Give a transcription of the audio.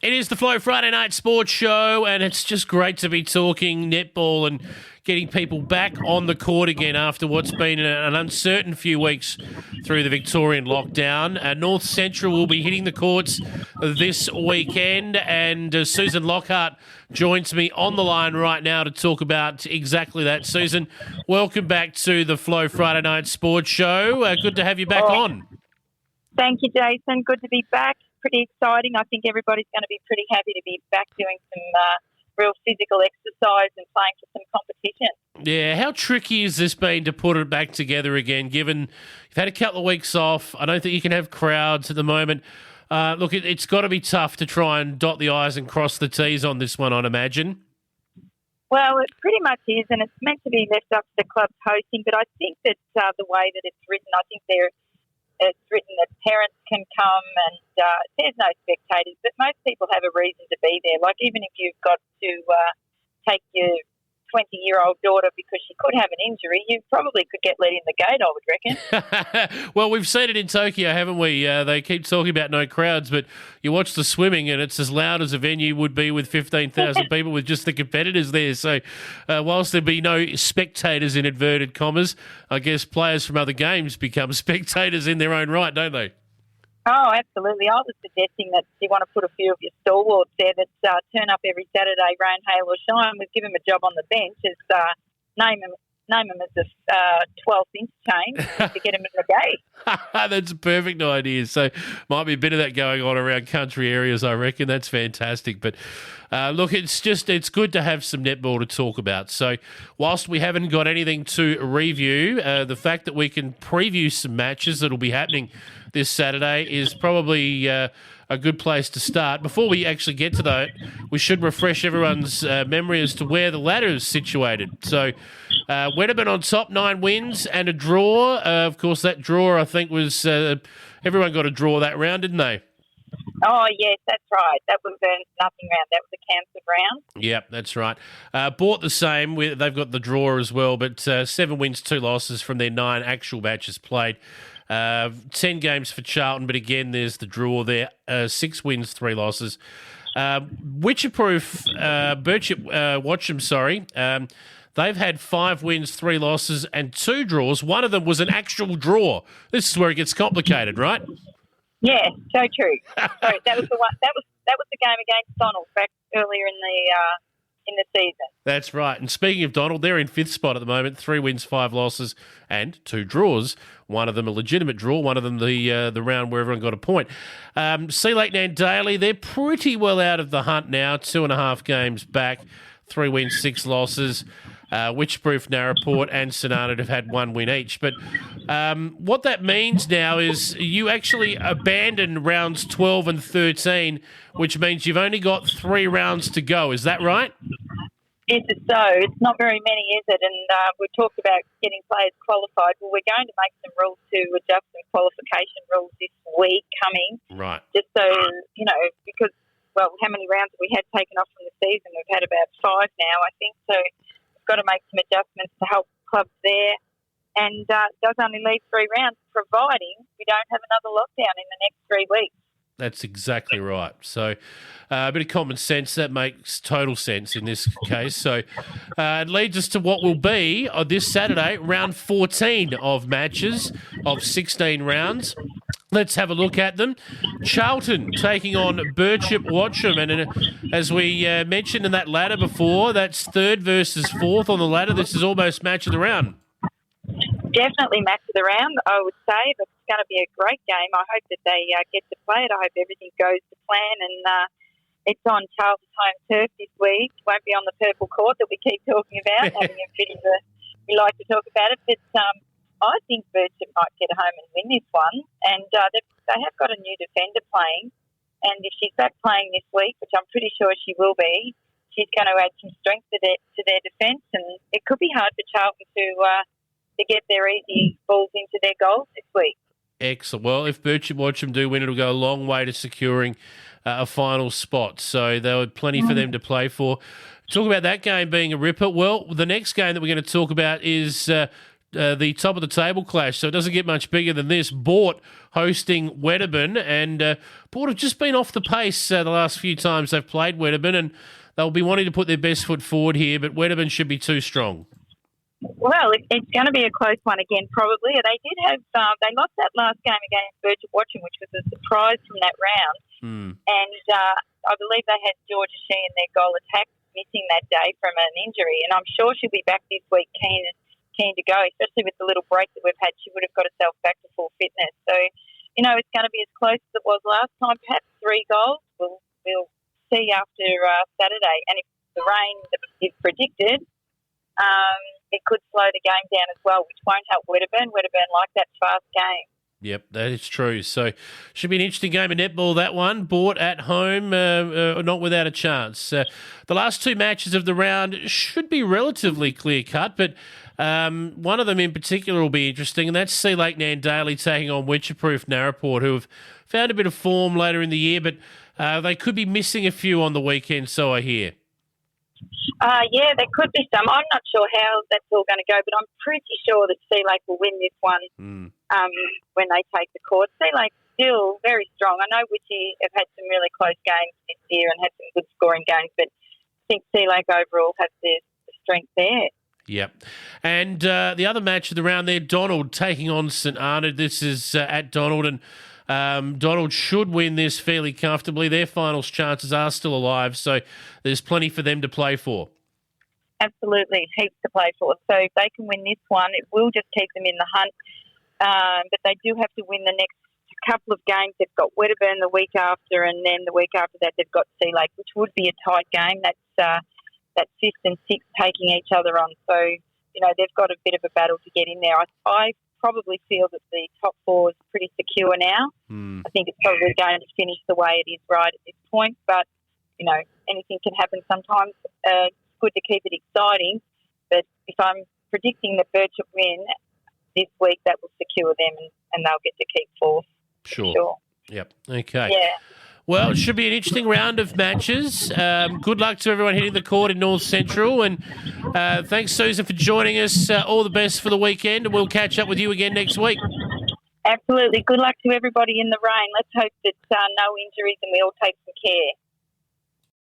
It is the Flow Friday Night Sports Show, and it's just great to be talking netball and getting people back on the court again after what's been an uncertain few weeks through the Victorian lockdown. North Central will be hitting the courts this weekend, and Susan Lockhart joins me on the line right now to talk about exactly that. Susan, welcome back to the Flow Friday Night Sports Show. Good to have you back on. Thank you, Jason. Good to be back. Pretty exciting. I think everybody's going to be pretty happy to be back doing some real physical exercise and playing for some competition. Yeah, how tricky has this been to put it back together again, given you've had a couple of weeks off? I don't think you can have crowds at the moment. Look, it's got to be tough to try and dot the I's and cross the T's on this one, I'd imagine. Well, it pretty much is, and it's meant to be left up to the club's hosting, but I think that the way that it's written, it's written that parents can come and there's no spectators, but most people have a reason to be there. Like, even if you've got to take your 20-year-old daughter because she could have an injury, you probably could get let in the gate, I would reckon. Well, we've seen it in Tokyo, haven't we? They keep talking about no crowds, but you watch the swimming and it's as loud as a venue would be with 15,000 people with just the competitors there. So whilst there be no spectators in inverted commas, I guess players from other games become spectators in their own right, don't they? Oh, absolutely. I was suggesting that you want to put a few of your stalwarts there that turn up every Saturday, rain, hail or shine. We've given them a job on the bench as name them as a 12th-inch chain to get them in the gate. That's a perfect idea. So might be a bit of that going on around country areas, I reckon. That's fantastic. But look, it's good to have some netball to talk about. So whilst we haven't got anything to review, the fact that we can preview some matches that'll be happening this Saturday is probably a good place to start. Before we actually get to that, we should refresh everyone's memory as to where the ladder is situated. So Wedderburn on top, 9 wins and a draw. Of course, that draw, I think, was everyone got a draw that round, didn't they? Oh, yes, that's right. That was a nothing round. That was a cancelled round. Yep, that's right. Bought the same. They've got the draw as well, but 7 wins, 2 losses from their 9 actual matches played. 10 games for Charlton, but again, there's the draw there. 6 wins, 3 losses. Witcherproof, Watcham, they've had 5 wins, 3 losses, and 2 draws. One of them was an actual draw. This is where it gets complicated, right? Yeah, so true. Sorry, that was the one. That was the game against Donald back earlier in the season. That's right. And speaking of Donald, they're in 5th spot at the moment. 3 wins, 5 losses, and 2 draws. One of them a legitimate draw. One of them the round where everyone got a point. Sea Lake Nandaly, they're pretty well out of the hunt now. 2.5 games back. 3 wins, 6 losses. Witchproof, Narraport and St Arnaud have had 1 win each. But what that means now is you actually abandon rounds 12 and 13, which means you've only got 3 rounds to go. Is that right? Yes, it's so. It's not very many, is it? And we talked about getting players qualified. Well, we're going to make some rules to adjust some qualification rules this week coming. Right. Just so, because, well, how many rounds have we had taken off from the season? We've had about 5 now, I think. So we've got to make some adjustments to help clubs there. And it does only leave 3 rounds, providing we don't have another lockdown in the next 3 weeks. That's exactly right. So a bit of common sense, that makes total sense in this case. So it leads us to what will be this Saturday, round 14 of matches of 16 rounds. Let's have a look at them. Charlton taking on Birchip Watcham. And as we mentioned in that ladder before, that's 3rd versus 4th on the ladder. This is almost match of the round. Definitely match of the round, I would say, but it's going to be a great game. I hope that they get to play it. I hope everything goes to plan, and it's on Charlton's home turf this week. It won't be on the purple court that we keep talking about, having a bit of we like to talk about it, but I think Birchip might get home and win this one, and they have got a new defender playing, and if she's back playing this week, which I'm pretty sure she will be, she's going to add some strength to their defence, and it could be hard for Charlton to get their easy balls into their goals this week. Excellent. Well, if Birchip Watcham do win, it'll go a long way to securing a final spot. So there were plenty for them to play for. Talk about that game being a ripper. Well, the next game that we're going to talk about is the top of the table clash, so it doesn't get much bigger than this. Bort hosting Wedderburn, and Bort have just been off the pace the last few times they've played Wedderburn, and they'll be wanting to put their best foot forward here, but Wedderburn should be too strong. Well, it's going to be a close one again, probably. They did have they lost that last game against Birchip Watching, which was a surprise from that round. And I believe they had Georgia Shee in their goal attack missing that day from an injury, and I'm sure she'll be back this week keen to go, especially with the little break that we've had. She would have got herself back to full fitness. So, it's going to be as close as it was last time, perhaps 3 goals. We'll see after Saturday. And if the rain is predicted, it could slow the game down as well, which won't help Wedderburn. Wedderburn like that fast game. Yep, that is true. So, should be an interesting game of netball, that one. Bought at home, not without a chance. The last 2 matches of the round should be relatively clear-cut, but one of them in particular will be interesting, and that's Sea Lake Nandaly taking on Witcher-Proof Narraport, who have found a bit of form later in the year, but they could be missing a few on the weekend, so I hear. Yeah, there could be some. I'm not sure how that's all going to go, but I'm pretty sure that Sea Lake will win this one when they take the court. Sea Lake's still very strong. I know Witchy have had some really close games this year and had some good scoring games, but I think Sea Lake overall has the strength there. Yep. And the other match of the round there, Donald taking on St Arnaud. This is at Donald, and Donald should win this fairly comfortably. Their finals chances are still alive, so there's plenty for them to play for. Absolutely, heaps to play for. So if they can win this one, it will just keep them in the hunt. But they do have to win the next couple of games. They've got Wedderburn the week after, and then the week after that they've got Sea Lake, which would be a tight game. That's 5th and 6th taking each other on. So, they've got a bit of a battle to get in there. I probably feel that the top 4 is pretty secure now. I think it's probably going to finish the way it is right at this point. But, anything can happen sometimes. It's good to keep it exciting. But if I'm predicting that Birchip win this week, that will secure them and they'll get to keep 4th. Sure. Yep. Okay. Yeah. Well, it should be an interesting round of matches. Good luck to everyone hitting the court in North Central. And thanks, Susan, for joining us. All the best for the weekend, and we'll catch up with you again next week. Absolutely. Good luck to everybody in the rain. Let's hope that no injuries and we all take some care.